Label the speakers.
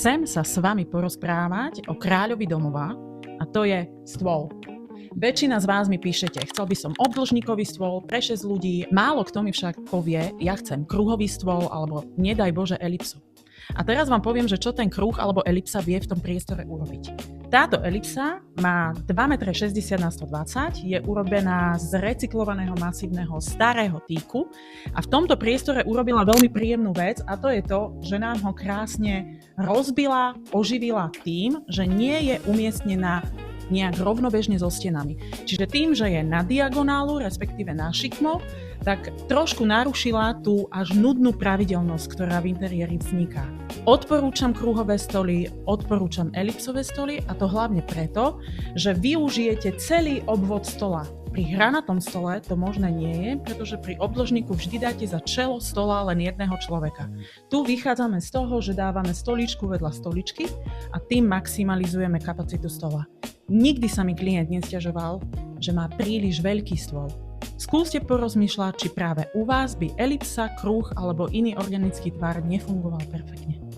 Speaker 1: Chcem sa s vami porozprávať o kráľovi domova a to je stôl. Väčšina z vás mi píšete, chcel by som obdĺžnikový stôl pre 6 ľudí, málo kto mi však povie, ja chcem kruhový stôl alebo nedaj Bože elipsu. A teraz vám poviem, že čo ten kruh alebo elipsa vie v tom priestore urobiť. Táto elipsa má 2,60 m na 120, je urobená z recyklovaného masívneho starého tíku a v tomto priestore urobila veľmi príjemnú vec a to je to, že nám ho krásne rozbila, oživila tým, že nie je umiestnená nejak rovnobežne so stenami. Čiže tým, že je na diagonálu, respektíve na šikmo, tak trošku narušila tú až nudnú pravidelnosť, ktorá v interiéri vzniká. Odporúčam kruhové stoly, odporúčam elipsové stoly a to hlavne preto, že využijete celý obvod stola. Pri hranatom stole to možné nie je, pretože pri obdĺžniku vždy dáte za čelo stola len jedného človeka. Tu vychádzame z toho, že dávame stoličku vedľa stoličky a tým maximalizujeme kapacitu stola. Nikdy sa mi klient nesťažoval, že má príliš veľký stôl. Skúste porozmýšľať, či práve u vás by elipsa, kruh alebo iný organický tvar nefungoval perfektne.